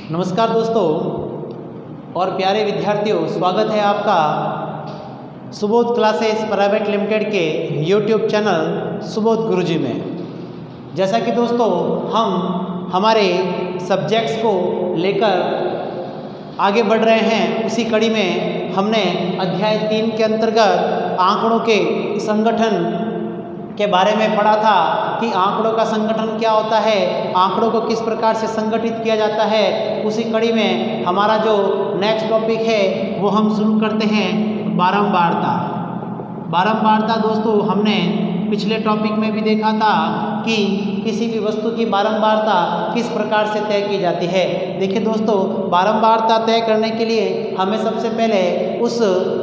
नमस्कार दोस्तों और प्यारे विद्यार्थियों, स्वागत है आपका सुबोध क्लासेस प्राइवेट लिमिटेड के यूट्यूब चैनल सुबोध गुरुजी में। जैसा कि दोस्तों हम हमारे सब्जेक्ट्स को लेकर आगे बढ़ रहे हैं, उसी कड़ी में हमने अध्याय 3 के अंतर्गत आंकड़ों के संगठन के बारे में पढ़ा था कि आंकड़ों का संगठन क्या होता है, आंकड़ों को किस प्रकार से संगठित किया जाता है। उसी कड़ी में हमारा जो नेक्स्ट टॉपिक है वो हम शुरू करते हैं बारंबारता। बारंबारता दोस्तों हमने पिछले टॉपिक में भी देखा था कि किसी भी वस्तु की बारंबारता किस प्रकार से तय की जाती है। देखिए दोस्तों, बारंबारता तय करने के लिए हमें सबसे पहले उस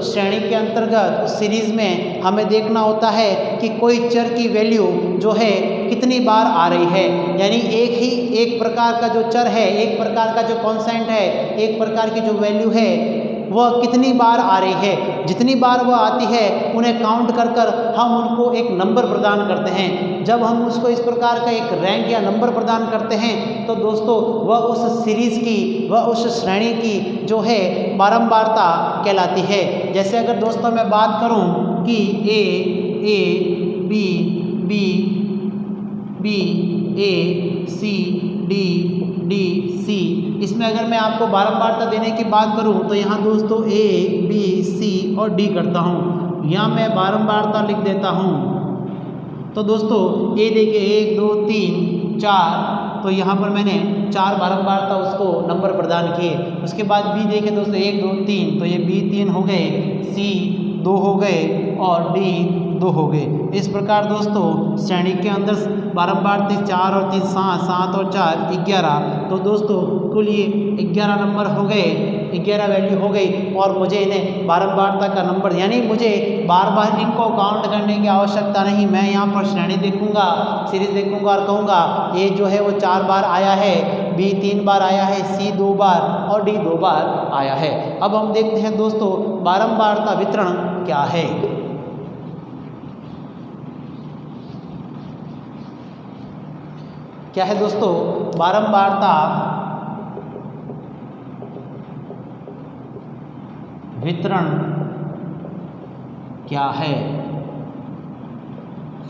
श्रेणी के अंतर्गत उस सीरीज में हमें देखना होता है कि कोई चर की वैल्यू जो है कितनी बार आ रही है, यानी एक प्रकार का जो चर है, एक प्रकार का जो कॉन्स्टेंट है, एक प्रकार की जो वैल्यू है वह कितनी बार आ रही है। जितनी बार वह आती है उन्हें काउंट कर कर हम उनको एक नंबर प्रदान करते हैं। जब हम उसको इस प्रकार का एक रैंक या नंबर प्रदान करते हैं तो दोस्तों वह उस सीरीज़ की, वह उस श्रेणी की जो है बारंबारता कहलाती है। जैसे अगर दोस्तों मैं बात करूं कि A B B B A C D D C, इसमें अगर मैं आपको बारंबारता देने की बात करूं तो यहाँ दोस्तों ए बी सी और डी करता हूँ, यहाँ मैं बारंबारता लिख देता हूँ। तो दोस्तों ए देखिए 1 2 3 4, तो यहाँ पर मैंने 4 बारंबारता उसको नंबर प्रदान किए। उसके बाद बी देखें दोस्तों 1 2 3, तो ये बी 3 हो गए, सी 2 हो गए और डी 2 हो गए। इस प्रकार दोस्तों श्रेणी के अंदर बारंबारता 4 और 3 7 और 4 11, तो दोस्तों कुल ये 11 नंबर हो गए, 11 वैल्यू हो गई। और मुझे इन्हें बारंबारता का नंबर, यानी मुझे बार बार इनको काउंट करने की आवश्यकता नहीं। मैं यहाँ पर श्रेणी देखूंगा, सीरीज देखूंगा और कहूँगा ए जो है वो 4 बार आया है, बी 3 बार आया है, सी 2 बार और डी 2 बार आया है। अब हम देखते हैं दोस्तों बारंबारता वितरण क्या है। क्या है दोस्तों बारंबारता वितरण क्या है,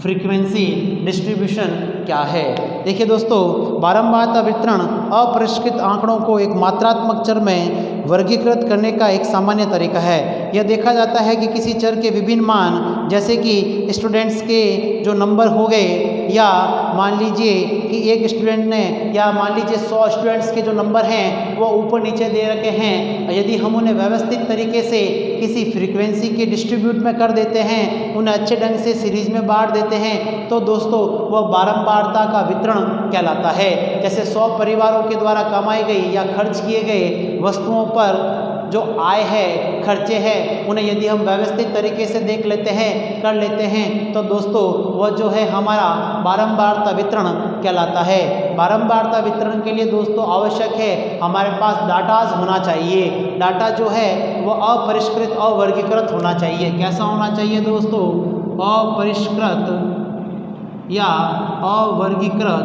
फ्रीक्वेंसी डिस्ट्रीब्यूशन क्या है। देखिए दोस्तों, बारंबारता वितरण अपरिष्कृत आंकड़ों को एक मात्रात्मक चर में वर्गीकृत करने का एक सामान्य तरीका है। यह देखा जाता है कि किसी चर के विभिन्न मान, जैसे कि स्टूडेंट्स के जो नंबर हो गए, या मान लीजिए कि एक स्टूडेंट ने, या मान लीजिए 100 स्टूडेंट्स के जो नंबर हैं वो ऊपर नीचे दे रखे हैं, यदि हम उन्हें व्यवस्थित तरीके से किसी फ्रीक्वेंसी के डिस्ट्रीब्यूट में कर देते हैं, उन्हें अच्छे ढंग से सीरीज में बांट देते हैं, तो दोस्तों वह बारंबारता का वितरण कहलाता है। जैसे 100 परिवारों के द्वारा कमाई गई या खर्च किए गए वस्तुओं पर जो आय है, खर्चे हैं, उन्हें यदि हम व्यवस्थित तरीके से देख लेते हैं, कर लेते हैं, तो दोस्तों वह जो है हमारा बारंबारता वितरण कहलाता है। बारंबारता वितरण के लिए दोस्तों आवश्यक है हमारे पास डाटाज होना चाहिए। डाटा जो है वह अपरिष्कृत, अवर्गीकृत होना चाहिए। कैसा होना चाहिए दोस्तों? अपरिष्कृत या अवर्गीकृत,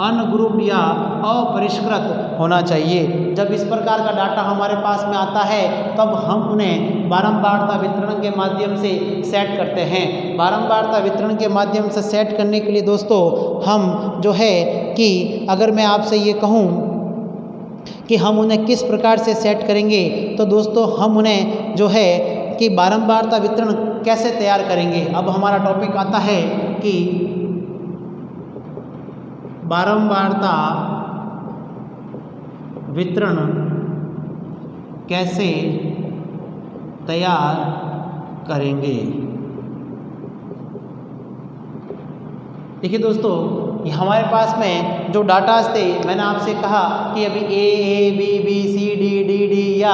अनग्रुप्ड या अपरिष्कृत होना चाहिए। जब इस प्रकार का डाटा हमारे पास में आता है तब हम उन्हें बारंबारता वितरण के माध्यम से सेट करते हैं। बारंबारता वितरण के माध्यम से सेट करने के लिए दोस्तों हम जो है कि अगर मैं आपसे ये कहूँ कि हम उन्हें किस प्रकार से सेट करेंगे, तो दोस्तों हम उन्हें जो है कि बारंबारता वितरण कैसे तैयार करेंगे। अब हमारा टॉपिक आता है कि बारंबारता वितरण कैसे तैयार करेंगे। देखिए दोस्तों, हमारे पास में जो डाटाज थे, मैंने आपसे कहा कि अभी A B B C D D D, या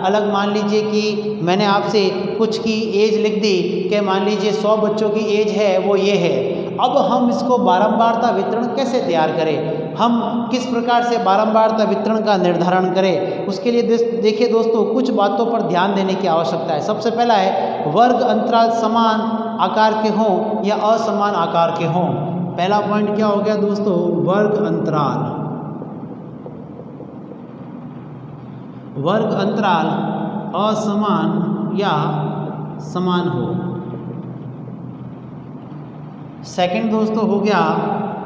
अलग मान लीजिए कि मैंने आपसे कुछ की एज लिख दी कि मान लीजिए 100 बच्चों की एज है, वो ये है। अब हम इसको बारंबारता वितरण कैसे तैयार करें, हम किस प्रकार से बारंबारता वितरण का निर्धारण करें, उसके लिए देखिए दोस्तों कुछ बातों पर ध्यान देने की आवश्यकता है। सबसे पहला है वर्ग अंतराल समान आकार के हों या असमान आकार के हों। पहला पॉइंट क्या हो गया दोस्तों, वर्ग अंतराल। वर्ग अंतराल असमान या समान हो। सेकंड दोस्तों हो गया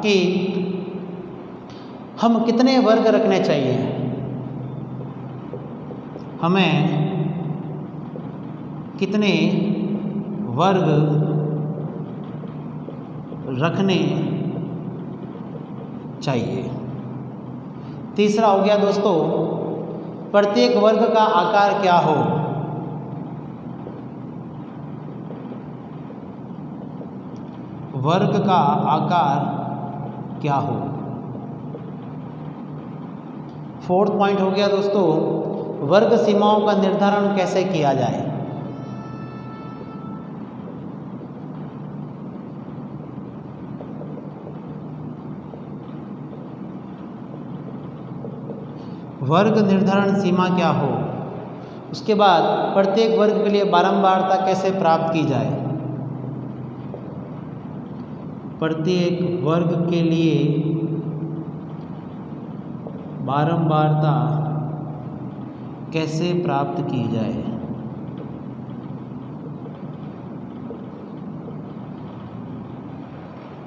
कि हम कितने वर्ग रखने चाहिए, हमें कितने वर्ग रखने चाहिए। तीसरा हो गया दोस्तों, प्रत्येक वर्ग का आकार क्या हो। वर्ग का आकार क्या हो। फोर्थ पॉइंट हो गया दोस्तों, वर्ग सीमाओं का निर्धारण कैसे किया जाए। वर्ग निर्धारण सीमा क्या हो। उसके बाद प्रत्येक वर्ग के लिए बारंबारता कैसे प्राप्त की जाए। प्रत्येक वर्ग के लिए बारंबारता कैसे प्राप्त की जाए।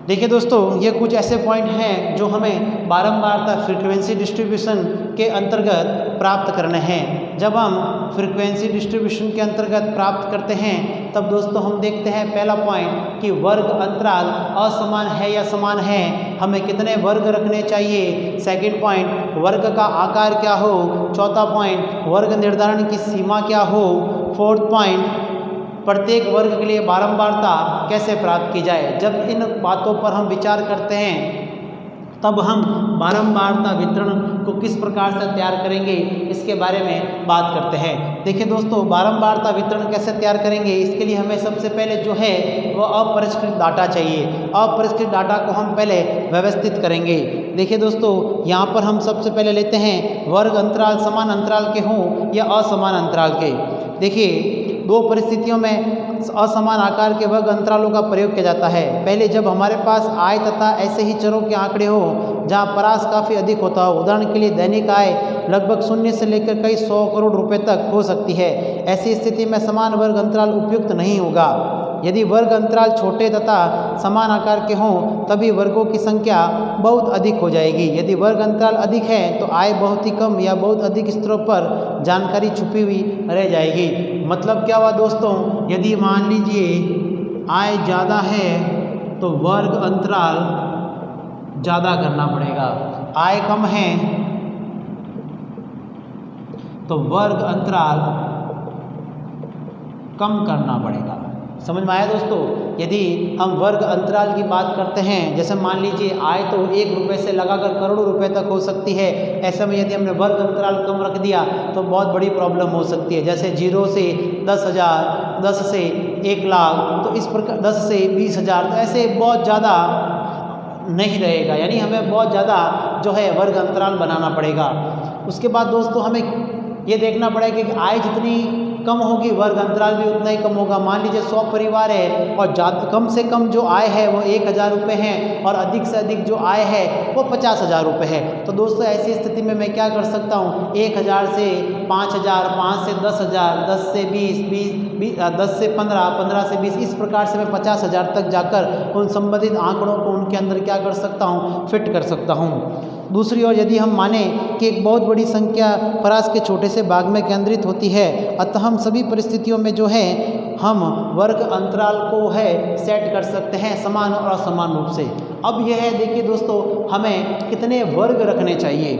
देखिए दोस्तों, ये कुछ ऐसे पॉइंट हैं जो हमें बारंबारता फ्रीक्वेंसी डिस्ट्रीब्यूशन के अंतर्गत प्राप्त करने हैं। जब हम फ्रीक्वेंसी डिस्ट्रीब्यूशन के अंतर्गत प्राप्त करते हैं तब दोस्तों हम देखते हैं पहला पॉइंट कि वर्ग अंतराल असमान है या समान है, हमें कितने वर्ग रखने चाहिए। सेकंड पॉइंट, वर्ग का आकार क्या हो। चौथा पॉइंट, वर्ग निर्धारण की सीमा क्या हो। फोर्थ पॉइंट, प्रत्येक वर्ग के लिए बारंबारता कैसे प्राप्त की जाए। जब इन बातों पर हम विचार करते हैं तब हम बारंबारता वितरण को किस प्रकार से तैयार करेंगे इसके बारे में बात करते हैं। देखिए दोस्तों, बारंबारता वितरण कैसे तैयार करेंगे, इसके लिए हमें सबसे पहले जो है वो अपरिष्कृत डाटा चाहिए। अपरिष्कृत डाटा को हम पहले व्यवस्थित करेंगे। देखिए दोस्तों, यहाँ पर हम सबसे पहले लेते हैं वर्ग अंतराल समान अंतराल के हों या असमान अंतराल के। देखिए, दो परिस्थितियों में असमान आकार के वर्ग अंतरालों का प्रयोग किया जाता है। पहले जब हमारे पास आय तथा ऐसे ही चरों के आंकड़े हो जहां परास काफ़ी अधिक होता हो। उदाहरण के लिए दैनिक आय लगभग 0 से लेकर कई 100 करोड़ रुपए तक हो सकती है। ऐसी स्थिति में समान वर्ग अंतराल उपयुक्त नहीं होगा। यदि वर्ग अंतराल छोटे तथा समान आकार के हों तभी वर्गों की संख्या बहुत अधिक हो जाएगी। यदि वर्ग अंतराल अधिक है तो आय बहुत ही कम या बहुत अधिक स्तरों पर जानकारी छुपी हुई रह जाएगी। मतलब क्या हुआ दोस्तों, यदि मान लीजिए आय ज़्यादा है तो वर्ग अंतराल ज़्यादा करना पड़ेगा। आय कम है तो वर्ग अंतराल कम करना पड़ेगा। समझ में आया दोस्तों। यदि हम वर्ग अंतराल की बात करते हैं, जैसे मान लीजिए आय तो 1 रुपये से लगाकर करोड़ों रुपए तक हो सकती है। ऐसे में यदि हमने वर्ग अंतराल कम रख दिया तो बहुत बड़ी प्रॉब्लम हो सकती है। जैसे 0 से 10,000, 10 से 1 लाख, तो इस प्रकार 10 से 20,000, तो ऐसे बहुत ज़्यादा नहीं रहेगा। यानी हमें बहुत ज़्यादा जो है वर्ग अंतराल बनाना पड़ेगा। उसके बाद दोस्तों हमें ये देखना पड़ेगा कि आय जितनी कम होगी वर्ग अंतराल भी उतना ही कम होगा। मान लीजिए 100 परिवार है और कम से कम जो आय है वो 1,000 रुपये है और अधिक से अधिक जो आय है वो 50,000 रुपये है। तो दोस्तों ऐसी स्थिति में मैं क्या कर सकता हूँ, 1,000 से 5,000, 5 से 10,000, 10 से 20, 10 से 15, 15 से 20, इस प्रकार से मैं 50,000 तक जाकर उन संबंधित आंकड़ों को उनके अंदर क्या कर सकता हूँ, फिट कर सकता हूँ। दूसरी ओर यदि हम माने कि एक बहुत बड़ी संख्या परास के छोटे से भाग में केंद्रित होती है, अतः हम सभी परिस्थितियों में जो है हम वर्ग अंतराल को है सेट कर सकते हैं समान और असमान रूप से। अब यह है, देखिए दोस्तों, हमें कितने वर्ग रखने चाहिए।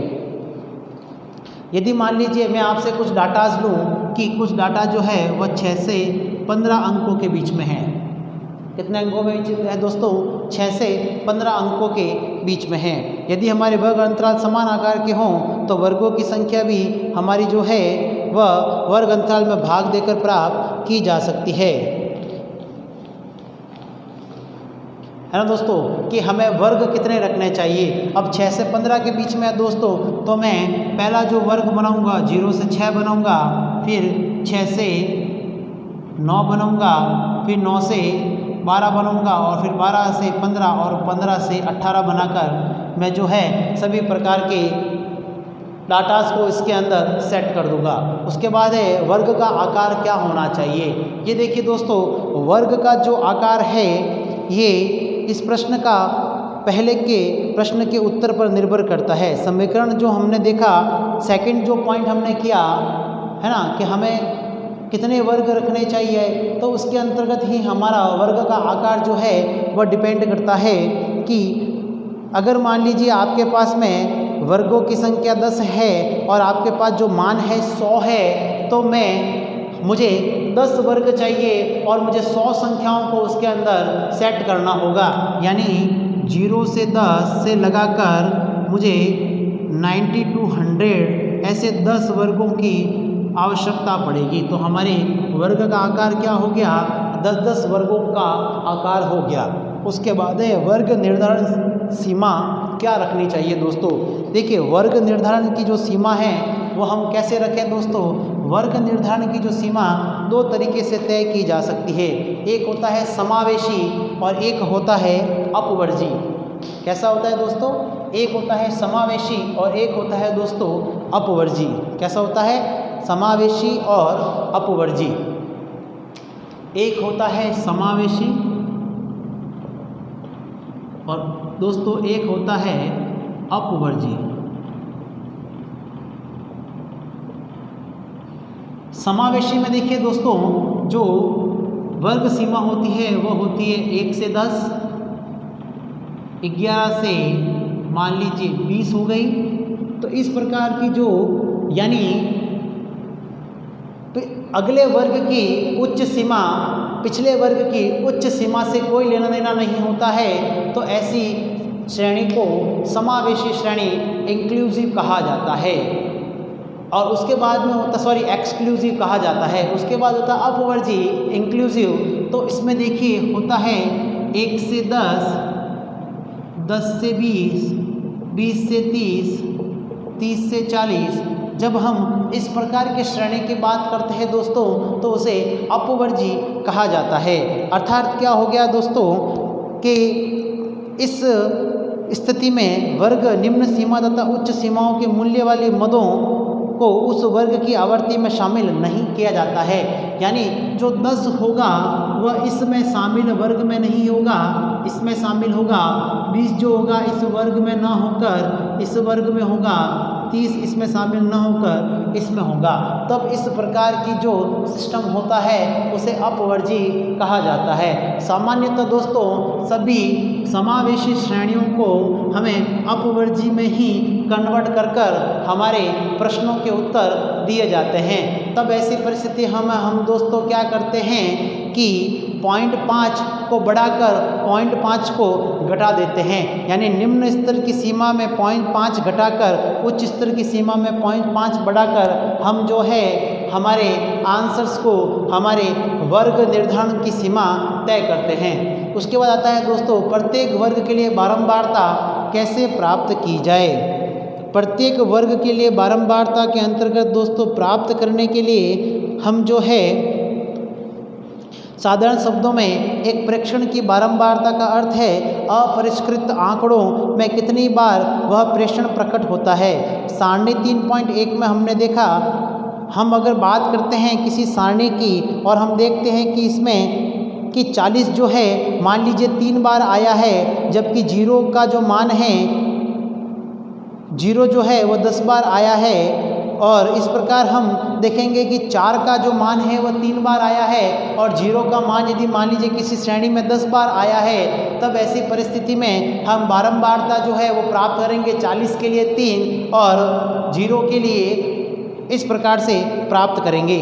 यदि मान लीजिए मैं आपसे कुछ डाटाज लूँ कि कुछ डाटा जो है वह 6 से 15 अंकों के बीच में है। कितने अंकों में है दोस्तों, 6 से 15 अंकों के बीच में है। यदि हमारे वर्ग अंतराल समान आकार के हों तो वर्गों की संख्या भी हमारी जो है वह वर्ग अंतराल में भाग देकर प्राप्त की जा सकती है ना दोस्तों, कि हमें वर्ग कितने रखने चाहिए। अब 6 से 15 के बीच में है दोस्तों, तो मैं पहला जो वर्ग बनाऊंगा 0 से 6 बनाऊंगा, फिर 6 से 9 बनाऊंगा, फिर 9 से 12 बनाऊंगा और फिर 12 से 15 और 15 से 18 बनाकर मैं जो है सभी प्रकार के डाटास को इसके अंदर सेट कर दूंगा। उसके बाद है वर्ग का आकार क्या होना चाहिए। ये देखिए दोस्तों, वर्ग का जो आकार है ये इस प्रश्न का पहले के प्रश्न के उत्तर पर निर्भर करता है। समीकरण जो हमने देखा, सेकंड जो पॉइंट हमने किया है ना कि हमें कितने वर्ग रखने चाहिए, तो उसके अंतर्गत ही हमारा वर्ग का आकार जो है वह डिपेंड करता है कि अगर मान लीजिए आपके पास में वर्गों की संख्या 10 है और आपके पास जो मान है 100 है, तो मुझे 10 वर्ग चाहिए और मुझे 100 संख्याओं को उसके अंदर सेट करना होगा। यानी 0 से 10 से लगाकर मुझे 90 to 100 ऐसे 10 वर्गों की आवश्यकता पड़ेगी। तो हमारे वर्ग का आकार क्या हो गया, 10-10 वर्गों का आकार हो गया। उसके बाद है वर्ग निर्धारण सीमा क्या रखनी चाहिए दोस्तों। देखिए, वर्ग निर्धारण की जो सीमा है वो हम कैसे रखें दोस्तों। वर्ग निर्धारण की जो सीमा दो तरीके से तय की जा सकती है। एक होता है समावेशी और एक होता है अपवर्जी। कैसा होता है दोस्तों, एक होता है समावेशी और एक होता है दोस्तों अपवर्जी। कैसा होता है, समावेशी और अपवर्जी। एक होता है समावेशी और दोस्तों एक होता है अपवर्जी। समावेशी में देखिए दोस्तों, जो वर्ग सीमा होती है वो होती है 1 से 10, 11 से मान लीजिए 20 हो गई। तो इस प्रकार की जो यानी अगले वर्ग की उच्च सीमा पिछले वर्ग की उच्च सीमा से कोई लेना देना नहीं होता है, तो ऐसी श्रेणी को समावेशी श्रेणी इंक्लूसिव कहा जाता है। और उसके बाद में होता एक्सक्लूसिव कहा जाता है। उसके बाद होता है अपवर्जी इंक्लूसिव। तो इसमें देखिए होता है 1 से 10, 10 से 20, 20 से 30, 30 से 40। जब हम इस प्रकार के श्रेणी की बात करते हैं दोस्तों, तो उसे अपवर्जी कहा जाता है। अर्थात क्या हो गया दोस्तों कि इस स्थिति में वर्ग निम्न सीमा तथा उच्च सीमाओं के मूल्य वाले मदों को उस वर्ग की आवर्ती में शामिल नहीं किया जाता है। यानी जो 10 होगा वह इसमें शामिल वर्ग में नहीं होगा, इसमें शामिल होगा। 20 जो होगा इस वर्ग में ना होकर इस वर्ग में होगा। 30 इसमें शामिल न होकर इसमें होगा। तब इस प्रकार की जो सिस्टम होता है उसे अपवर्जी कहा जाता है। सामान्यतः दोस्तों सभी समावेशी श्रेणियों को हमें अपवर्जी में ही कन्वर्ट कर कर हमारे प्रश्नों के उत्तर दिए जाते हैं। तब ऐसी परिस्थिति हम दोस्तों क्या करते हैं कि 0.5 को बढ़ाकर 0.5 को घटा देते हैं। यानी निम्न स्तर की सीमा में 0.5 घटाकर उच्च स्तर की सीमा में 0.5 बढ़ाकर हम जो है हमारे आंसर्स को हमारे वर्ग निर्धारण की सीमा तय करते हैं। उसके बाद आता है दोस्तों प्रत्येक वर्ग के लिए बारंबारता कैसे प्राप्त की जाए। प्रत्येक वर्ग के लिए बारंबारता के अंतर्गत दोस्तों प्राप्त करने के लिए हम जो है साधारण शब्दों में एक प्रेक्षण की बारंबारता का अर्थ है अपरिष्कृत आंकड़ों में कितनी बार वह प्रेक्षण प्रकट होता है। सारणी 3.1 में हमने देखा, हम अगर बात करते हैं किसी सारणी की और हम देखते हैं कि इसमें कि 40 जो है मान लीजिए 3 बार आया है, जबकि 0 का जो मान है 0 जो है वह 10 बार आया है। और इस प्रकार हम देखेंगे कि 4 का जो मान है वह 3 बार आया है और 0 का मान यदि मान लीजिए किसी श्रेणी में 10 बार आया है, तब ऐसी परिस्थिति में हम बारंबारता जो है वो प्राप्त करेंगे 40 के लिए 3 और 0 के लिए इस प्रकार से प्राप्त करेंगे।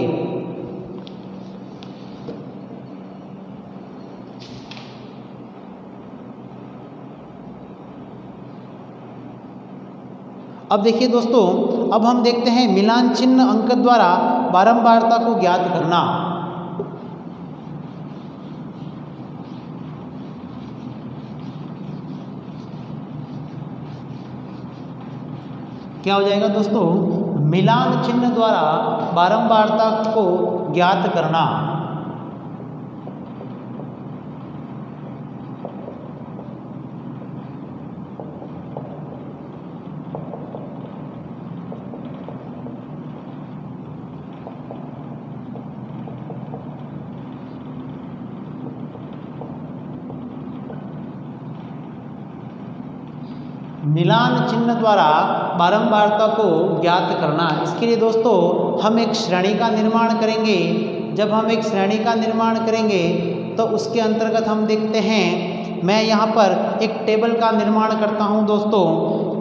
अब देखिए दोस्तों, अब हम देखते हैं मिलान चिन्ह अंक द्वारा बारंबारता को ज्ञात करना। क्या हो जाएगा दोस्तों, मिलान चिन्ह द्वारा बारंबारता को ज्ञात करना। मिलान चिन्ह द्वारा बारंबारता को ज्ञात करना। इसके लिए दोस्तों हम एक श्रेणी का निर्माण करेंगे। जब हम एक श्रेणी का निर्माण करेंगे तो उसके अंतर्गत हम देखते हैं, मैं यहाँ पर एक टेबल का निर्माण करता हूँ दोस्तों।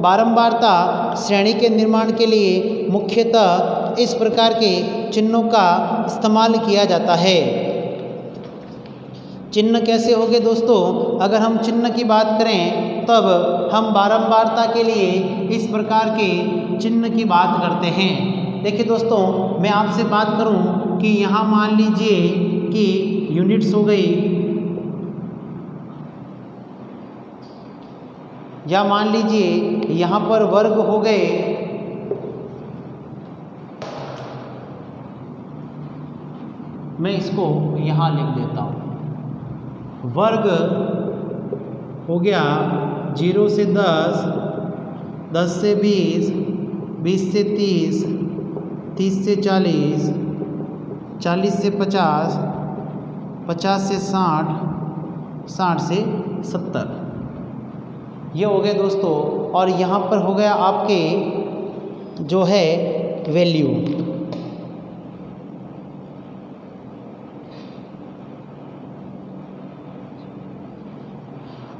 बारंबारता श्रेणी के निर्माण के लिए मुख्यतः इस प्रकार के चिन्हों का इस्तेमाल किया जाता है। चिन्ह कैसे होंगे दोस्तों? अगर हम चिन्ह की बात करें तब हम बारंबारता के लिए इस प्रकार के चिन्ह की बात करते हैं। देखिए दोस्तों, मैं आपसे बात करूं कि यहाँ मान लीजिए कि यूनिट्स हो गई, या मान लीजिए यहाँ पर वर्ग हो गए, मैं इसको यहाँ लिख देता हूँ। वर्ग हो गया 0 से 10, 10 से 20, 20 से 30, 30 से 40, 40 से 50, 50 से 60, 60 से 70। ये हो गए दोस्तों। और यहाँ पर हो गया आपके जो है वैल्यू।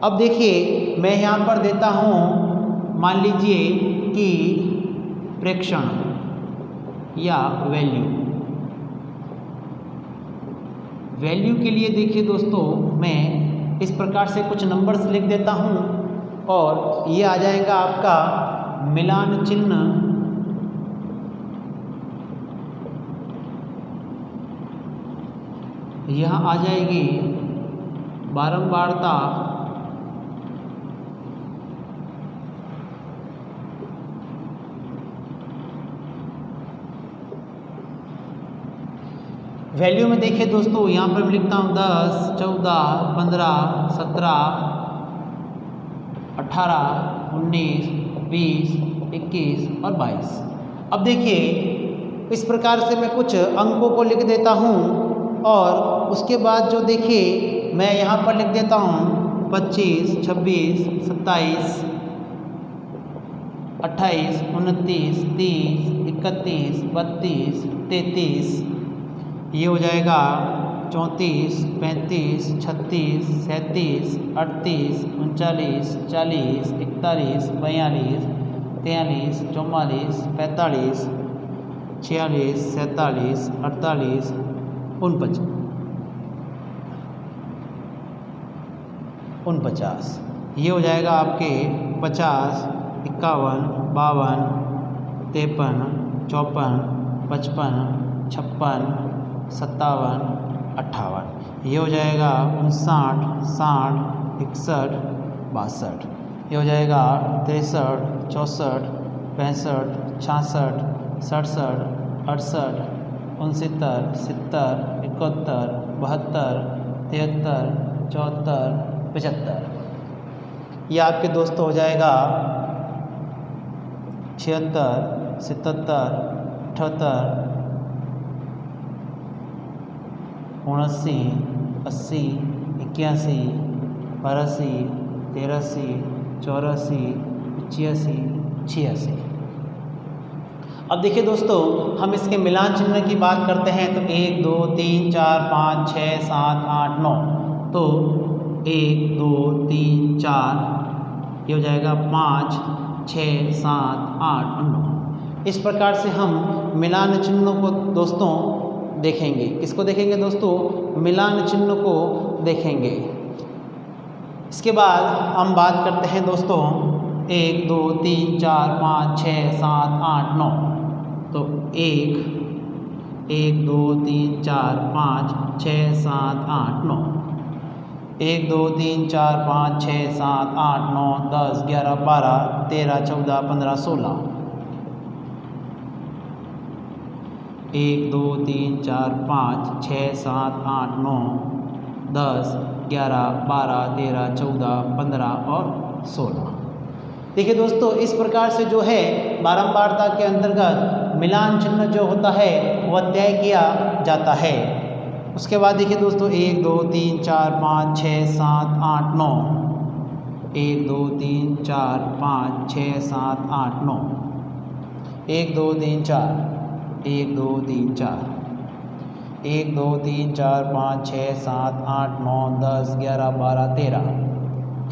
अब देखिए मैं यहाँ पर देता हूँ, मान लीजिए कि प्रेक्षण या वैल्यू। वैल्यू के लिए देखिए दोस्तों, मैं इस प्रकार से कुछ नंबर्स लिख देता हूँ और ये आ जाएगा आपका मिलान चिन्ह। यहाँ आ जाएगी बारंबारता, वैल्यू में देखिए दोस्तों, यहाँ पर मैं लिखता हूँ 10, 14, 15, 17, 18, 19, 20, 21 और 22। अब देखिए इस प्रकार से मैं कुछ अंकों को लिख देता हूँ और उसके बाद जो देखिए मैं यहाँ पर लिख देता हूँ 25, 26, 27, 28, 29, 30, 31, 32, 33। ये हो जाएगा 34, 35, 36, 37, 38, 39, 40, 41, 42, 43, 44, 45, 46, 47, 48, 49। ये हो जाएगा आपके 50, 51, 52, 53, 54, 55, 56, 57, 58। ये हो जाएगा 59, 60, 61, 62। ये हो जाएगा 63, 64, 65, 66, 67, 68, 69, 70, 71, 72, 73, 74, 75। ये आपके दोस्तों हो जाएगा 76, 77, 78, 79, 80, 81, 82, 83, 84, 85, 86। अब देखिए दोस्तों, हम इसके मिलान चिन्ह की बात करते हैं तो 1, 2, 3, 4, 5, 6, 7, 8, 9। तो 1, 2, 3, 4, ये हो जाएगा 5, 6, 7, 8 और 9। इस प्रकार से हम मिलान चिन्हों को दोस्तों देखेंगे। किसको देखेंगे दोस्तों? मिलान चिन्ह को देखेंगे। इसके बाद हम बात करते हैं दोस्तों 1, 2, 3, 4, 5, 6, 7, 8, 9। तो 1, 2, 3, 4, 5, 6, 7, 8, 9। 1, 2, 3, 4, 5, 6, 7, 8, 9, 10, 11, 12, 13, 14, 15, 16। 1, 2, 3, 4, 5, 6, 7, 8, 9, 10, 11, 12, 13, 14, 15 और 16। देखिए दोस्तों, इस प्रकार से जो है बारंबारता के अंतर्गत मिलान चिन्ह जो होता है वह तय किया जाता है। उसके बाद देखिए दोस्तों 1, 2, 3, 4, 5, 6, 7, 8, 9। 1 2 3 4 5 6 7 8 9 1 2 3 4 1 2 3 4 1 2 3 4 5 6 7 8 9 10 11 12 13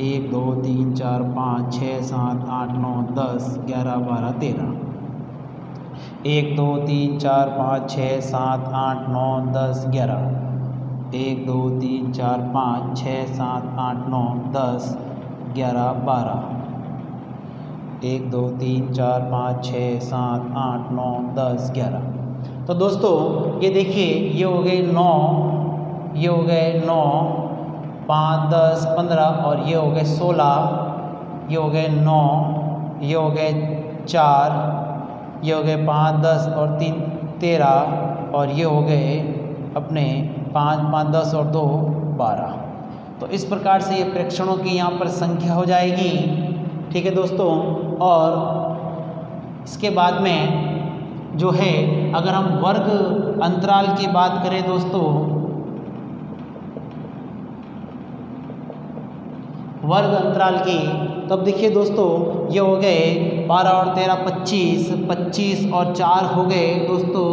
1 2 3 4 5 6 7 8 9 10 11 12 13 1 2 3 4 5 6 7 8 9 10 11 1 2 3 4 5 6 7 8 9 10 11 12 1 2 3 4 5 6 7 8 9 10 11। तो दोस्तों ये देखिए, ये हो गए 9, ये हो गए 9, 5 10 15 और ये हो गए 16, ये हो गए 9, ये हो गए 4, ये हो गए 5 10 और 3 13 और ये हो गए अपने 5 5 10 और 2 12। तो इस प्रकार से ये प्रेक्षणों की यहाँ पर संख्या हो जाएगी। ठीक है दोस्तों, और इसके बाद में जो है अगर हम वर्ग अंतराल की बात करें दोस्तों, वर्ग अंतराल की, तब देखिए दोस्तों ये हो गए 12 और 13 25, 25 और 4 हो गए दोस्तों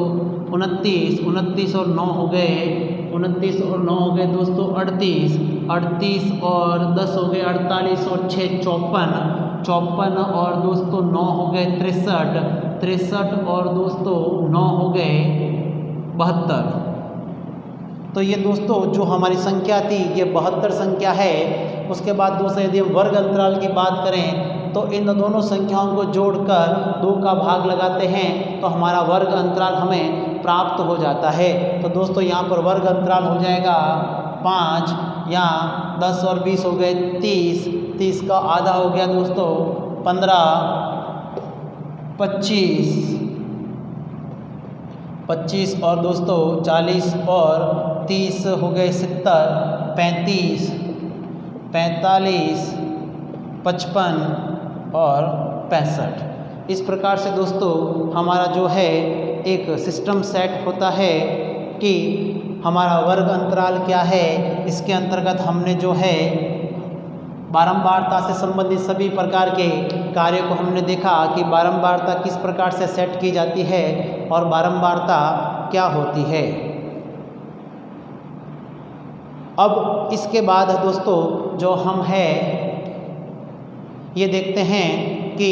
29, 29 और 9 हो गए 29 और 9 हो गए दोस्तों 38, 38 और 10 हो गए 48 और 6 54, 54 और दोस्तों 9 हो गए 63, 63 और दोस्तों 9 हो गए 72। तो ये दोस्तों जो हमारी संख्या थी ये 72 संख्या है। उसके बाद दोस्तों यदि हम वर्ग अंतराल की बात करें तो इन दोनों संख्याओं को जोड़कर 2 का भाग लगाते हैं तो हमारा वर्ग अंतराल हमें प्राप्त हो जाता है। तो दोस्तों यहाँ पर वर्ग अंतराल हो जाएगा 5, यहाँ 10 और 20 हो गए 30, 30 का आधा हो गया दोस्तों 15, 25, 25 और दोस्तों 40 और 30 हो गए 70, 35, 45, 55 और 65। इस प्रकार से दोस्तों हमारा जो है एक सिस्टम सेट होता है कि हमारा वर्ग अंतराल क्या है। इसके अंतर्गत हमने जो है बारंबारता से संबंधित सभी प्रकार के कार्यों को हमने देखा कि बारंबारता किस प्रकार से सेट की जाती है और बारंबारता क्या होती है। अब इसके बाद दोस्तों जो हम है ये देखते हैं कि